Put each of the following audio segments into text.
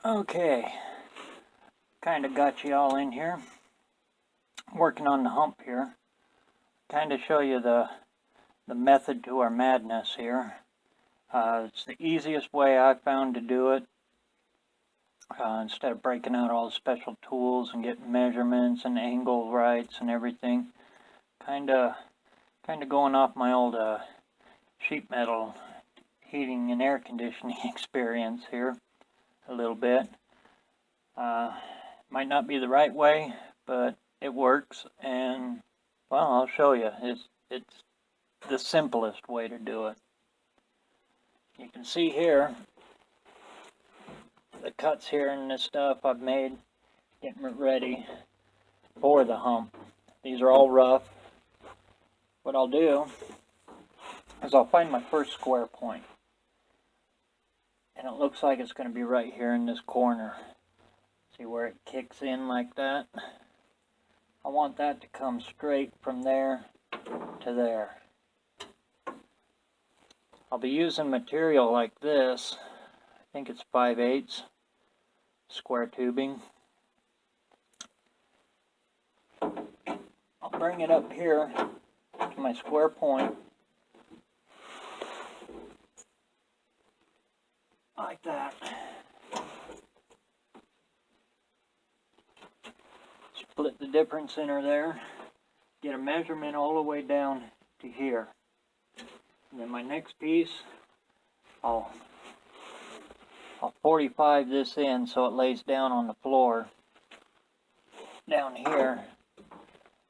Okay, kind of got you all in here, working on the hump here. Kind of show you the method to our madness here. It's the easiest way I've found to do it. Instead of breaking out all the special tools and getting measurements and angle rights and everything, kind of going off my old sheet metal heating and air conditioning experience here a little bit. Might not be the right way, but it works, and well, I'll show you. It's the simplest way to do it. You can see here the cuts here and this stuff I've made, getting it ready for the hump. These are all rough. What I'll do is I'll find my first square point, and it looks like it's going to be right here in this corner. See where it kicks in like that? I want that to come straight from there to there. I'll be using material like this. I think it's 5/8 square tubing. I'll bring it up here to my square point like that. Split the difference in her there. Get a measurement all the way down to here. And then my next piece, I'll 45 this in so it lays down on the floor down here,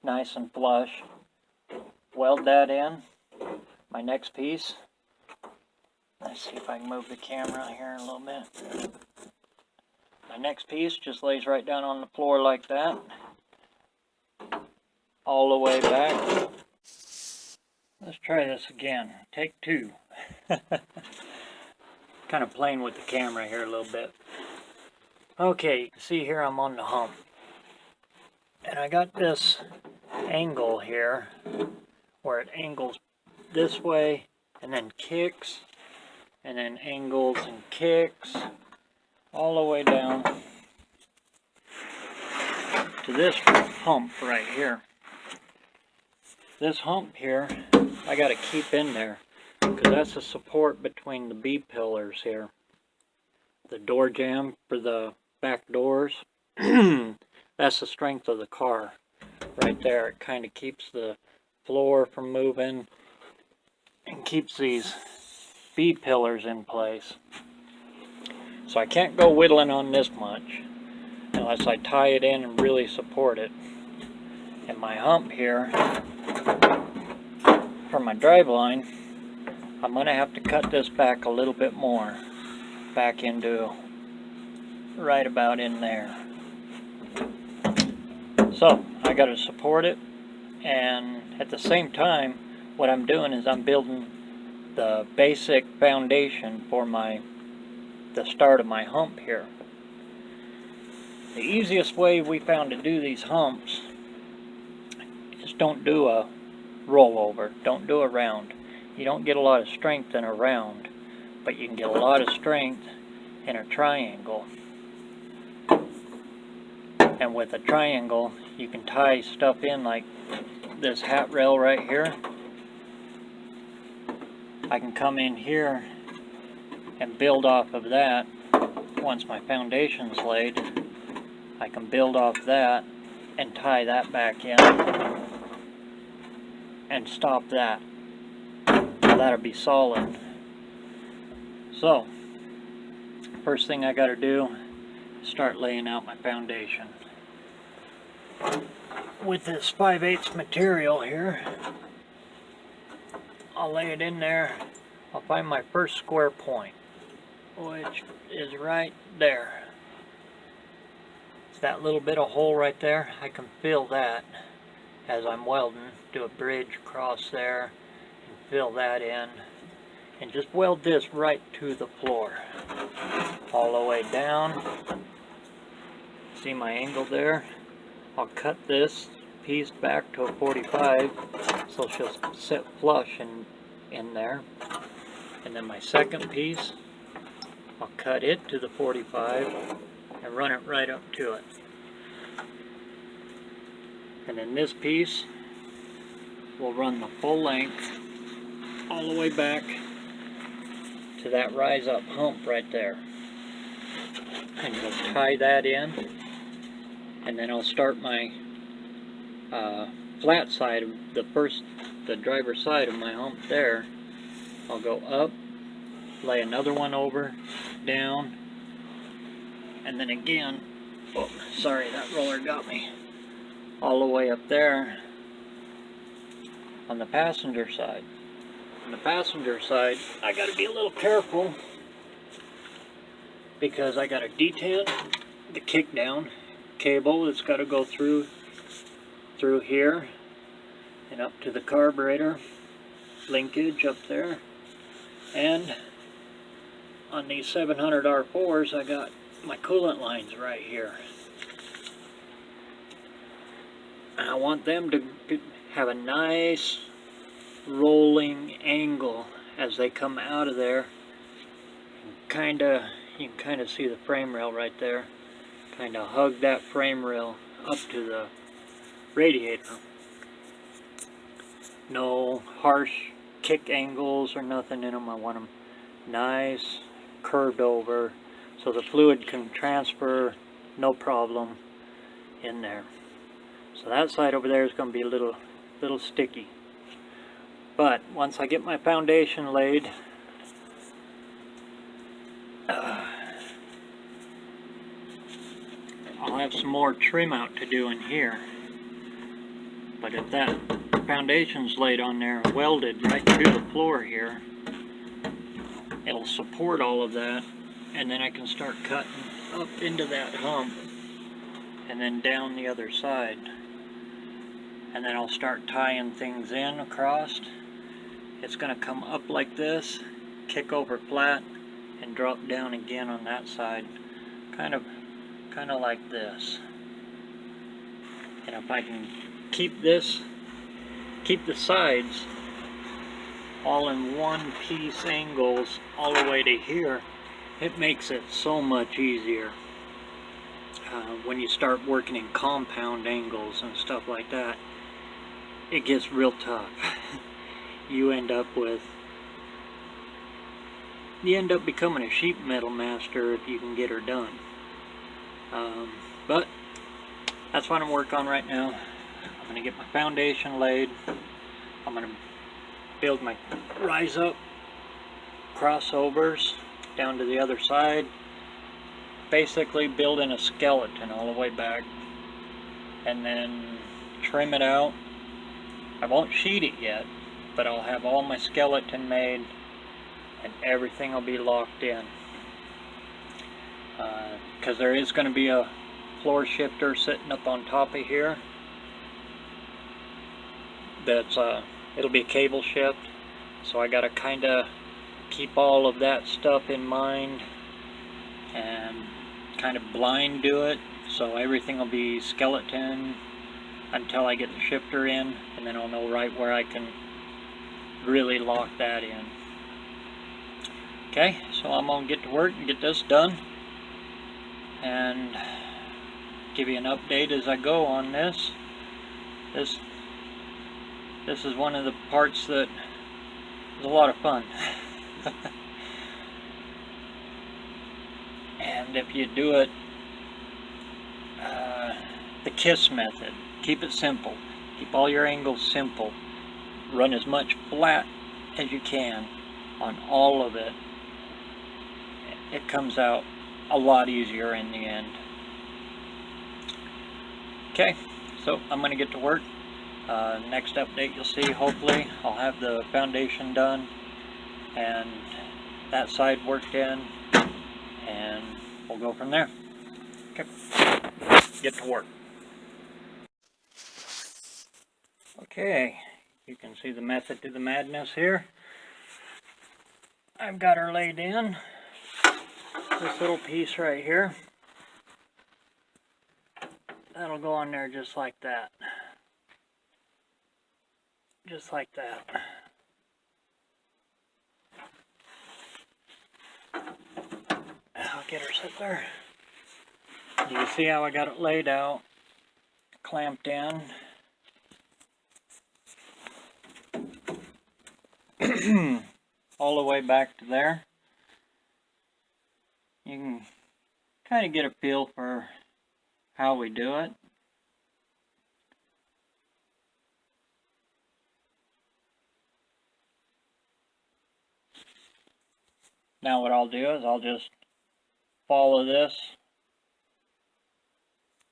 nice and flush. Weld that in. My next piece, let's see if I can move the camera here a little bit. My next piece just lays right down on the floor like that, all the way back. Let's try this again. Take two. Kind of playing with the camera here a little bit. Okay, you can see here I'm on the hump. And I got this angle here where it angles this way and then kicks and then angles and kicks all the way down to this hump right here. This hump here I got to keep in there because that's the support between the B pillars here. The door jamb for the back doors. That's the strength of the car right there. It kind of keeps the floor from moving and keeps these B pillars in place. So I can't go whittling on this much unless I tie it in and really support it. And my hump here for my drive line, I'm going to have to cut this back a little bit more, back into right about in there. So I got to support it, and at the same time what I'm doing is I'm building the basic foundation for the start of my hump here. The easiest way we found to do these humps is don't do a rollover, don't do a round. You don't get a lot of strength in a round, but you can get a lot of strength in a triangle. And with a triangle you can tie stuff in like this hat rail right here. I can come in here and build off of that. Once my foundation's laid, I can build off that and tie that back in and stop that. That'll be solid. So first thing I got to do is start laying out my foundation. With this 5/8 material here, I'll lay it in there. I'll find my first square point, which is right there. It's that little bit of hole right there. I can fill that as I'm welding. Do a bridge across there and fill that in, and just weld this right to the floor all the way down. See my angle there? I'll cut this piece back to a 45 so she'll sit flush in there. And then my second piece, I'll cut it to the 45 and run it right up to it. And then this piece will run the full length all the way back to that rise up hump right there. And you'll tie that in, and then I'll start my flat side of the driver's side of my hump there. I'll go up, lay another one over, down, and then again, oh, sorry, that roller got me, all the way up there on the passenger side. On the passenger side, I gotta be a little careful because I gotta detent the kick down cable that's gotta go through here and up to the carburetor linkage up there. And on these 700 R4s, I got my coolant lines right here. I want them to have a nice rolling angle as they come out of there. You can kind of see the frame rail right there. Kind of hug that frame rail up to the radiator. No harsh kick angles or nothing in them. I want them nice, curved over, so the fluid can transfer no problem in there. So that side over there is going to be a little sticky. But once I get my foundation laid, I'll have some more trim out to do in here. But if that foundation's laid on there, welded right through the floor here, it'll support all of that, and then I can start cutting up into that hump and then down the other side. And then I'll start tying things in across. It's going to come up like this, kick over flat, and drop down again on that side, kind of like this. And if I can keep the sides all in one piece angles all the way to here, it makes it so much easier when you start working in compound angles and stuff like that. It gets real tough. You end up becoming a sheet metal master if you can get her done. But that's what I'm working on right now. I'm going to get my foundation laid. I'm going to build my rise up crossovers down to the other side. Basically building a skeleton all the way back. And then trim it out. I won't sheet it yet, but I'll have all my skeleton made and everything will be locked in. Because there is going to be a floor shifter sitting up on top of here. It'll be a cable shift, so I gotta kind of keep all of that stuff in mind and kind of blind do it, so everything will be skeleton until I get the shifter in, and then I'll know right where I can really lock that in. Okay, so I'm gonna get to work and get this done and give you an update as I go on this. This is one of the parts that is a lot of fun. And if you do it the KISS method, keep it simple. Keep all your angles simple. Run as much flat as you can on all of it. It comes out a lot easier in the end. Okay, so I'm going to get to work. Next update you'll see, hopefully, I'll have the foundation done and that side worked in, and we'll go from there. Okay, get to work. Okay, you can see the method to the madness here. I've got her laid in. This little piece right here, that'll go on there just like that. Just like that. get her sit there. You see how I got it laid out, clamped in. All the way back to there. You can kind of get a feel for how we do it. Now what I'll do is I'll just follow this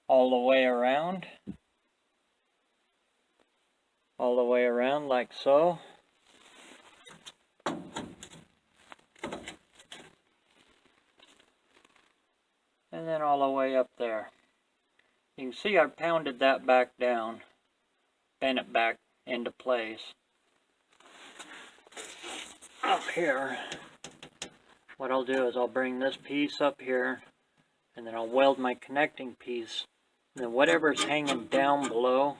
all the way around. All the way around like so. And then all the way up there. You can see I pounded that back down, bent it back into place. Up here, what I'll do is I'll bring this piece up here, and then I'll weld my connecting piece. And then whatever's hanging down below,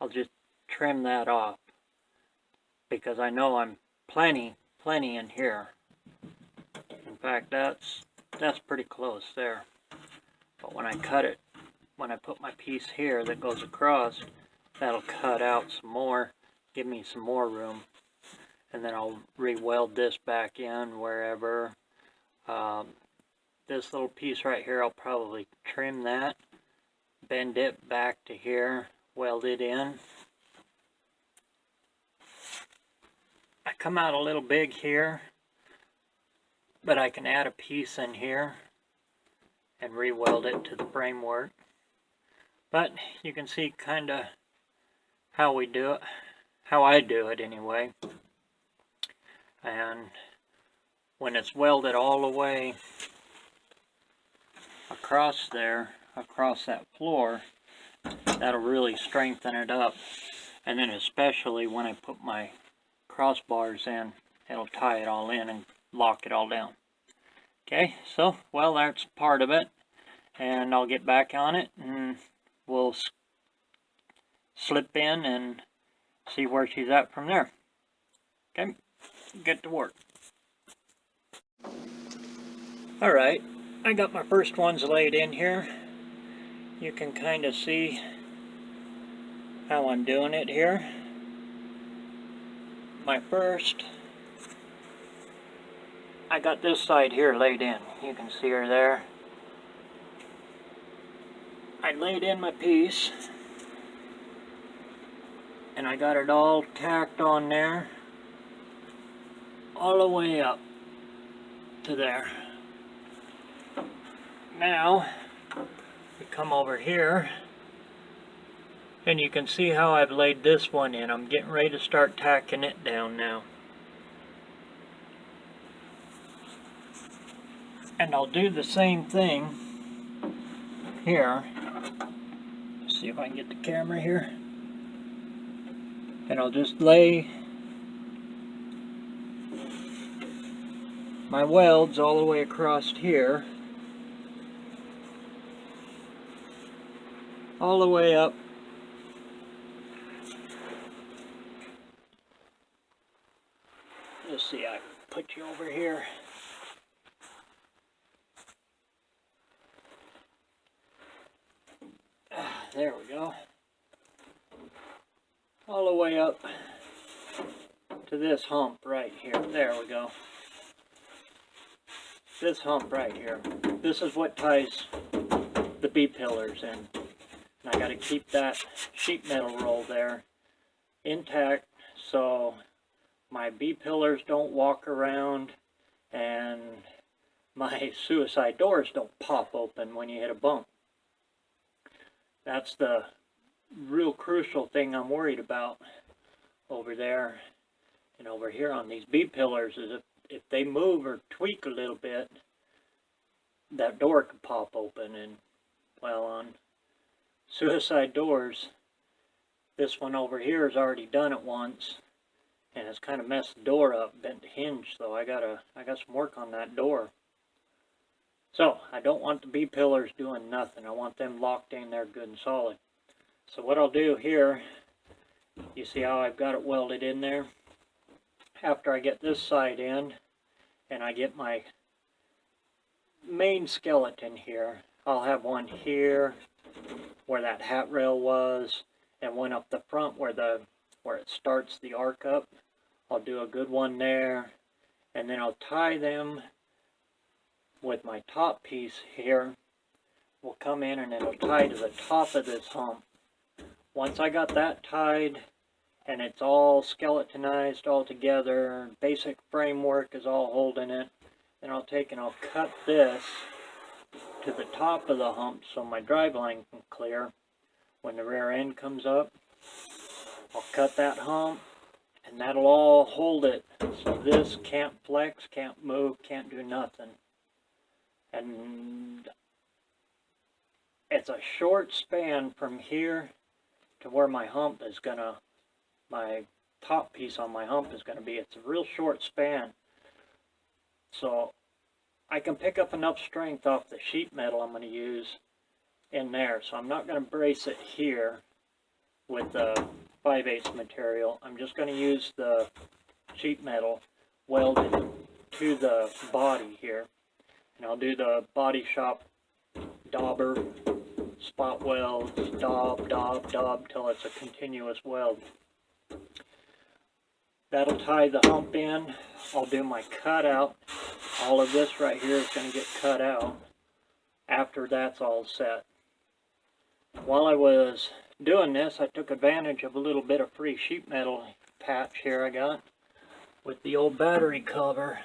I'll just trim that off, because I know I'm plenty in here. In fact, that's pretty close there. But when I cut it, when I put my piece here that goes across, that'll cut out some more, give me some more room. And then I'll re-weld this back in wherever. This little piece right here, I'll probably trim that, bend it back to here, weld it in. I come out a little big here, but I can add a piece in here and re-weld it to the framework. But you can see kind of how we do it, how I do it anyway. And when it's welded all the way across there, across that floor, that'll really strengthen it up. And then especially when I put my crossbars in, it'll tie it all in and lock it all down. Okay, so, well, that's part of it. And I'll get back on it and we'll slip in and see where she's at from there. Okay, get to work. Alright, I got my first ones laid in here. You can kind of see how I'm doing it here. My first, I got this side here laid in. You can see her there. I laid in my piece and I got it all tacked on there all the way up to there. Now we come over here and you can see how I've laid this one in. I'm getting ready to start tacking it down now. And I'll do the same thing here. Let's see if I can get the camera here. And I'll just lay my welds all the way across here. All the way up. Let's see, I can put you over here. There we go. All the way up to this hump right here. There we go. This hump right here. This is what ties the B-pillars in. And I got to keep that sheet metal roll there intact so my B-pillars don't walk around and my suicide doors don't pop open when you hit a bump. That's the real crucial thing I'm worried about over there and over here on these B-pillars is if they move or tweak a little bit, that door could pop open. And well, on suicide doors, this one over here has already done it once and it's kind of messed the door up, bent the hinge, so I got some work on that door. So I don't want the B-pillars doing nothing. I want them locked in there good and solid. So what I'll do here, you see how I've got it welded in there? After I get this side in and I get my main skeleton here. I'll have one here where that hat rail was, and one up the front where it starts the arc up. I'll do a good one there, and then I'll tie them with my top piece here. Will come in and it'll tie to the top of this hump. Once I got that tied and it's all skeletonized all together, basic framework is all holding it, then I'll take and I'll cut this to the top of the hump so my drive line can clear. When the rear end comes up, I'll cut that hump, and that'll all hold it. So this can't flex, can't move, can't do nothing. And it's a short span from here to where my hump is gonna, my top piece on my hump is gonna be. It's a real short span. So I can pick up enough strength off the sheet metal I'm going to use in there. So I'm not going to brace it here with the 5/8 material. I'm just going to use the sheet metal welded to the body here. And I'll do the body shop dauber, spot welds, daub, daub, daub, till it's a continuous weld. That'll tie the hump in. I'll do my cutout. All of this right here is going to get cut out after that's all set. While I was doing this, I took advantage of a little bit of free sheet metal patch here I got with the old battery cover.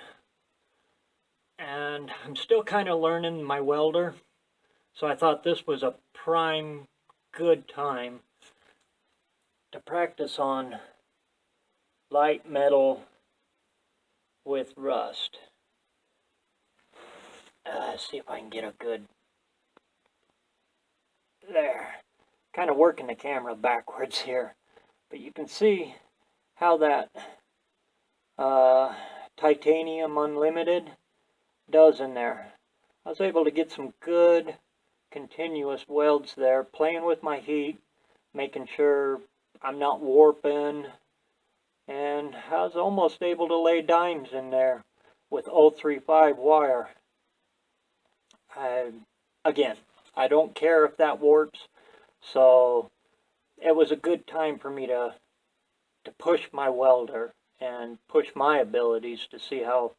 And I'm still kind of learning my welder, so I thought this was a prime good time to practice on light metal with rust. Let's see if I can get a good, there, kind of working the camera backwards here, but you can see how that titanium unlimited does in there. I was able to get some good continuous welds there, playing with my heat, making sure I'm not warping, and I was almost able to lay dimes in there with 035 wire. Again, I don't care if that warps, so it was a good time for me to push my welder and push my abilities to see how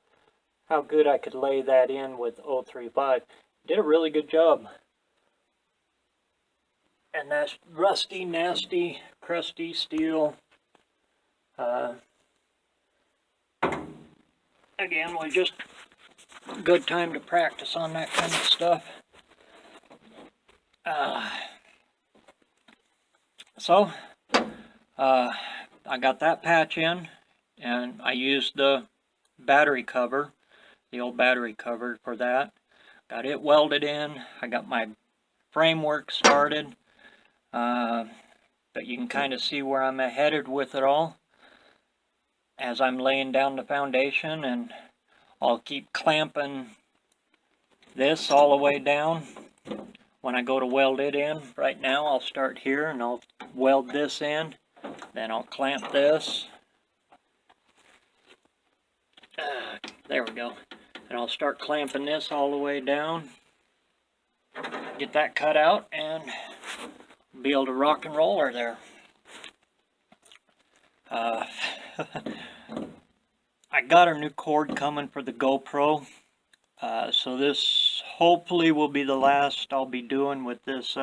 good I could lay that in with 035. Did a really good job. And that's rusty, nasty, crusty steel. Again, was just a good time to practice on that kind of stuff. So I got that patch in, and I used the battery cover, the old battery cover for that. Got it welded in. I got my framework started, but you can kind of see where I'm headed with it all as I'm laying down the foundation, and I'll keep clamping this all the way down when I go to weld it in. Right now I'll start here and I'll weld this in, then I'll clamp this. There we go. And I'll start clamping this all the way down, get that cut out, and be able to rock and roll her there. I got a new cord coming for the GoPro, so this hopefully will be the last I'll be doing with this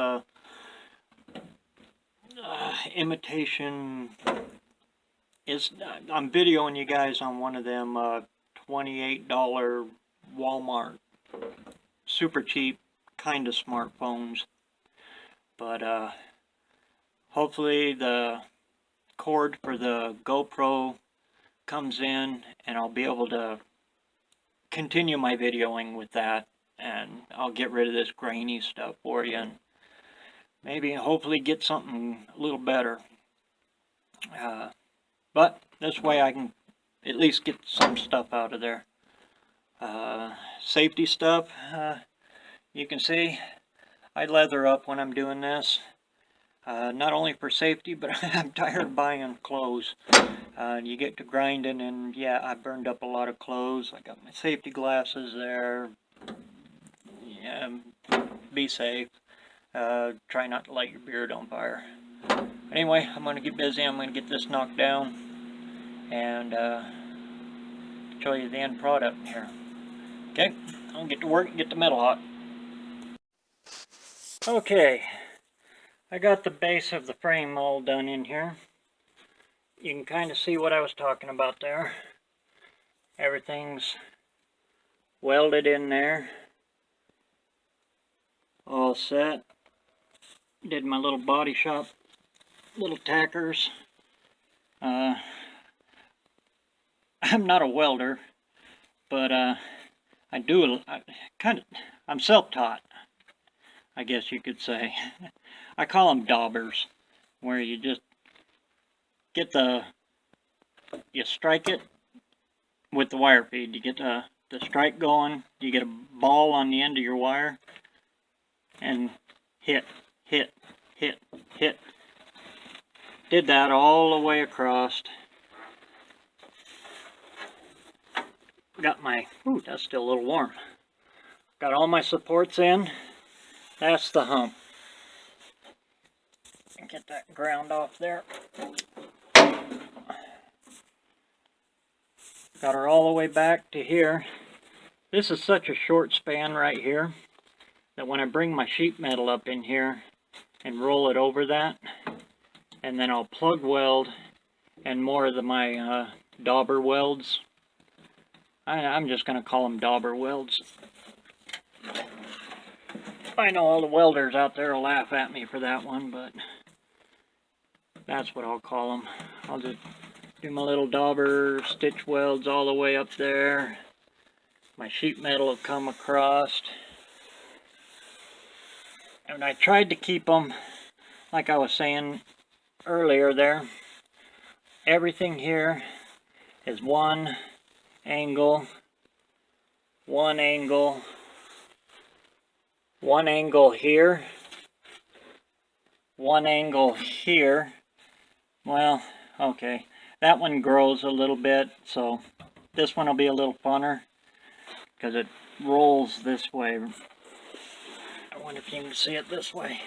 imitation. I'm videoing you guys on one of them $28 Walmart super cheap kind of smartphones, but hopefully the cord for the GoPro comes in and I'll be able to continue my videoing with that, and I'll get rid of this grainy stuff for you and maybe hopefully get something a little better. But this way I can at least get some stuff out of there. Safety stuff, you can see I leather up when I'm doing this. Not only for safety, but I'm tired of buying clothes. You get to grinding, and yeah, I burned up a lot of clothes. I got my safety glasses there, be safe. Try not to light your beard on fire. Anyway, I'm going to get busy. I'm going to get this knocked down and show you the end product here. Okay, I'll get to work and get the metal hot. Okay, I got the base of the frame all done in here. You can kind of see what I was talking about there. Everything's welded in there. All set. Did my little body shop, little tackers. I'm not a welder, but I'm self-taught, I guess you could say. I call them daubers, where you just get you strike it with the wire feed. You get the strike going, you get a ball on the end of your wire, and hit. Did that all the way across. Got my, ooh, that's still a little warm. Got all my supports in. That's the hump. Get that ground off there. Got her all the way back to here. This is such a short span right here that when I bring my sheet metal up in here and roll it over that, and then I'll plug weld and more of my dauber welds. I'm just going to call them dauber welds. I know all the welders out there will laugh at me for that one, but that's what I'll call them. I'll just do my little dauber stitch welds all the way up there. My sheet metal will come across. And I tried to keep them, like I was saying earlier there, everything here is one angle, one angle, one angle here, one angle here. Well, okay, that one grows a little bit, so this one will be a little funner because it rolls this way. I wonder if you can see it this way.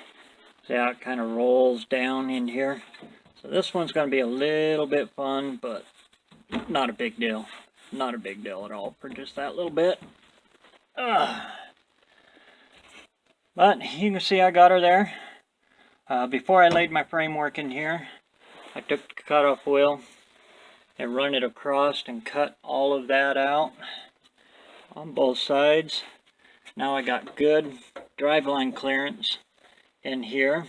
See how it kind of rolls down in here? So this one's going to be a little bit fun, but not a big deal. Not a big deal at all for just that little bit. But you can see I got her there. Before I laid my framework in here, I took the cutoff wheel and run it across and cut all of that out on both sides. Now I got good driveline clearance in here,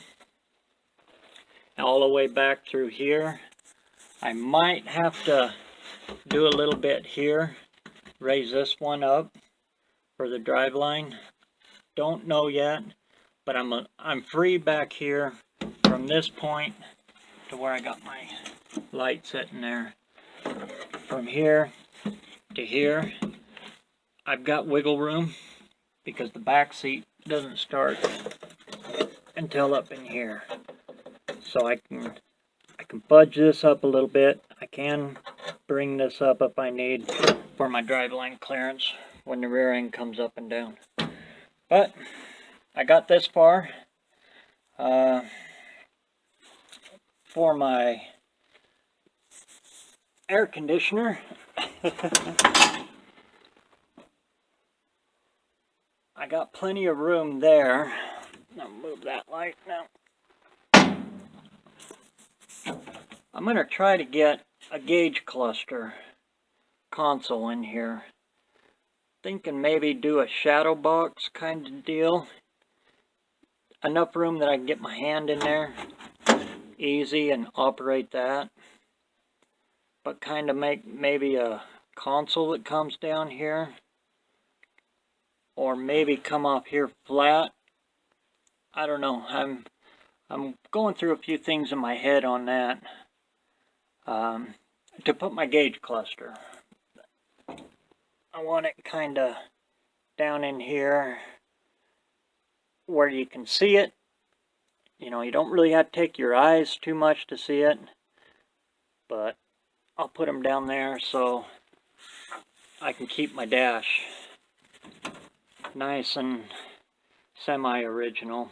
all the way back through here. I might have to do a little bit here, raise this one up for the driveline. Don't know yet, but I'm free back here from this point to where I got my light sitting there. From here to here, I've got wiggle room because the back seat doesn't start until up in here. So I can fudge this up a little bit. I can bring this up if I need for my driveline clearance when the rear end comes up and down. But I got this far. For my air conditioner, I got plenty of room there. I'll move that light now. I'm going to try to get a gauge cluster console in here. Thinking maybe do a shadow box kind of deal. Enough room that I can get my hand in there easy and operate that. But kind of make maybe a console that comes down here. Or maybe come off here flat. I don't know. I'm going through a few things in my head on that. To put my gauge cluster, I want it kind of down in here where you can see it. You know, you don't really have to take your eyes too much to see it, but I'll put them down there so I can keep my dash nice and semi-original.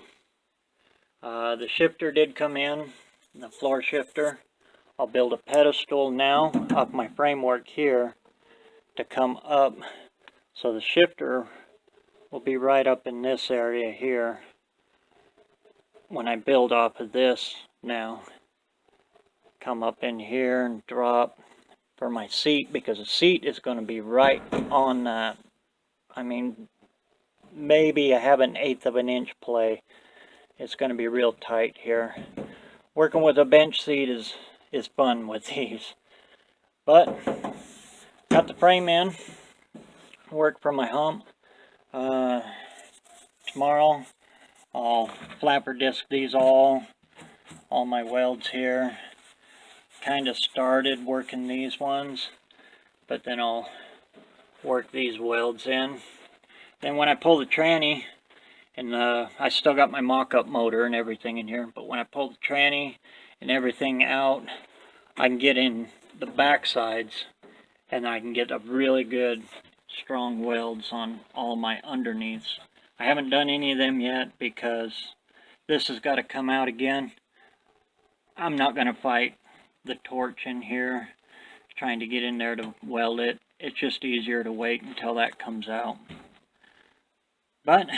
The shifter did come in, the floor shifter. I'll build a pedestal now up my framework here to come up, so the shifter will be right up in this area here when I build off of this now. Come up in here and drop for my seat, because the seat is going to be right on that. I mean, maybe I have an 1/8 of an inch play. It's going to be real tight here. Working with a bench seat is fun with these. But got the frame in. Work for my hump. Tomorrow I'll flapper disc these all my welds here. Kind of started working these ones, but then I'll work these welds in. Then when I pull the tranny, and I still got my mock-up motor and everything in here, but when I pull the tranny and everything out, I can get in the back sides and I can get a really good strong welds on all my underneaths. I haven't done any of them yet because this has got to come out again. I'm not going to fight the torch in here trying to get in there to weld it. It's just easier to wait until that comes out. But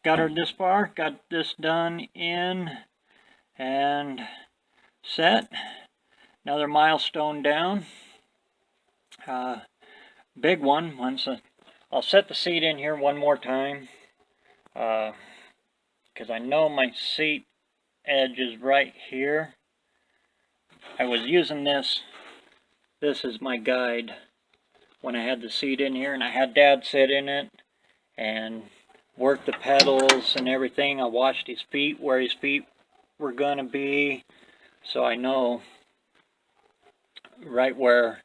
got her this far, got this done in and set. Another milestone down. Big one. I'll set the seat in here one more time, because I know my seat edge is right here. I was using this is my guide when I had the seat in here, and I had Dad sit in it and work the pedals and everything. I watched his feet, where his feet were going to be, so I know right where,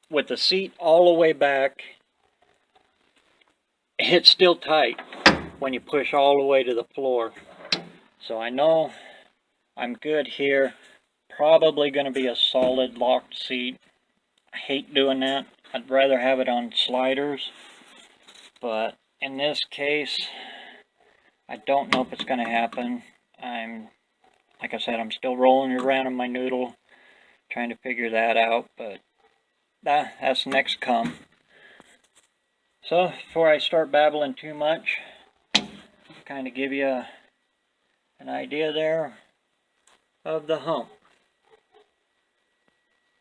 with the seat all the way back, it's still tight when you push all the way to the floor. So I know I'm good here. Probably going to be a solid locked seat. I hate doing that. I'd rather have it on sliders. But in this case, I don't know if it's going to happen. Like I said, I'm still rolling around in my noodle, trying to figure that out, but that's next come. So before I start babbling too much, kind of give you an idea there of the hump.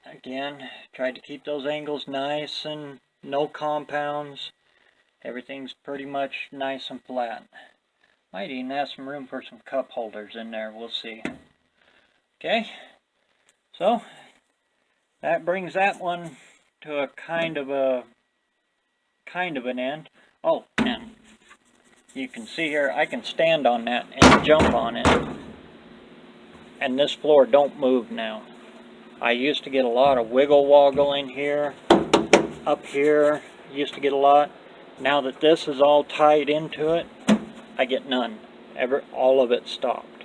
Again, tried to keep those angles nice and no compounds. Everything's pretty much nice and flat. Might even have some room for some cup holders in there, we'll see. Okay, so that brings that one to a kind of an end. Oh, and you can see here, I can stand on that and jump on it. And this floor don't move now. I used to get a lot of wiggle woggle in here. Up here, used to get a lot. Now that this is all tied into it, I get none. All of it stopped.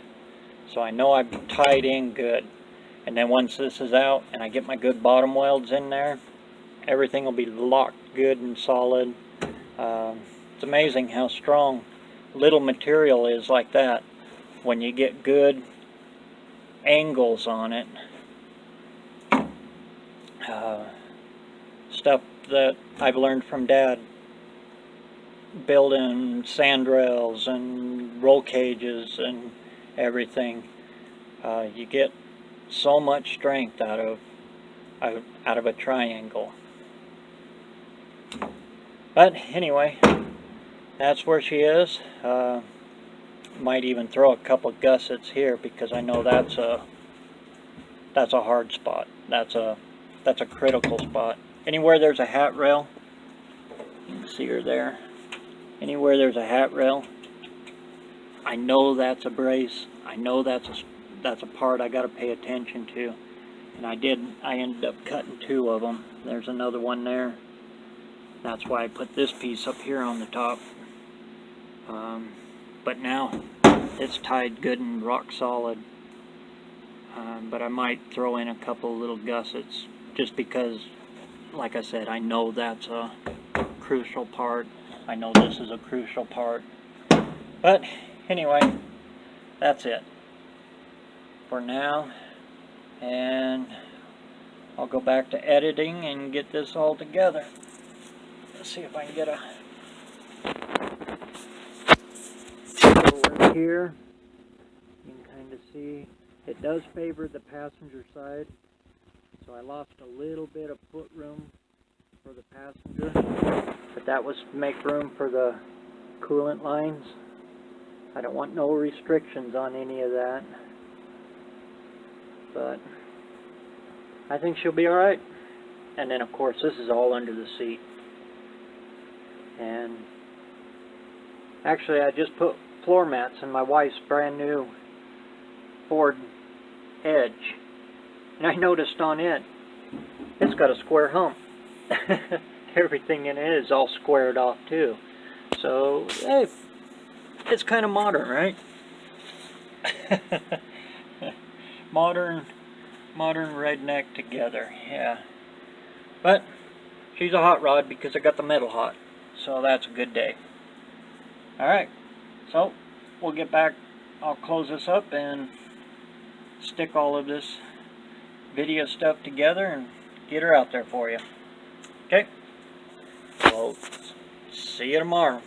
So I know I've tied in good. And then once this is out and I get my good bottom welds in there, everything will be locked good and solid. It's amazing how strong little material is like that when you get good angles on it. Stuff that I've learned from Dad, building sandrails and roll cages and everything. You get so much strength out of a triangle. But anyway, that's where she is. Might even throw a couple gussets here, because I know that's a hard spot. That's a critical spot. Anywhere there's a hat rail, you can see her there. Anywhere there's a hat rail, I know that's a brace. I know that's a part I got to pay attention to. And I ended up cutting 2 of them. There's another one there. That's why I put this piece up here on the top. But now it's tied good and rock solid. But I might throw in a couple little gussets, just because, like I said, I know that's a crucial part. I know this is a crucial part. But anyway, that's it for now, and I'll go back to editing and get this all together. Let's see if I can get a right here. You can kind of see it does favor the passenger side, so I lost a little bit of foot room for the passenger, but that was to make room for the coolant lines. I don't want no restrictions on any of that, but I think she'll be alright. And then of course this is all under the seat, and actually I just put floor mats in my wife's brand new Ford Edge, and I noticed on it, it's got a square hump. Everything in it is all squared off too, so hey, it's kind of modern, right? modern redneck together, yeah. But she's a hot rod because I got the metal hot, so that's a good day. Alright, so we'll get back. I'll close this up and stick all of this video stuff together and get her out there for you. Okay, well, see you tomorrow.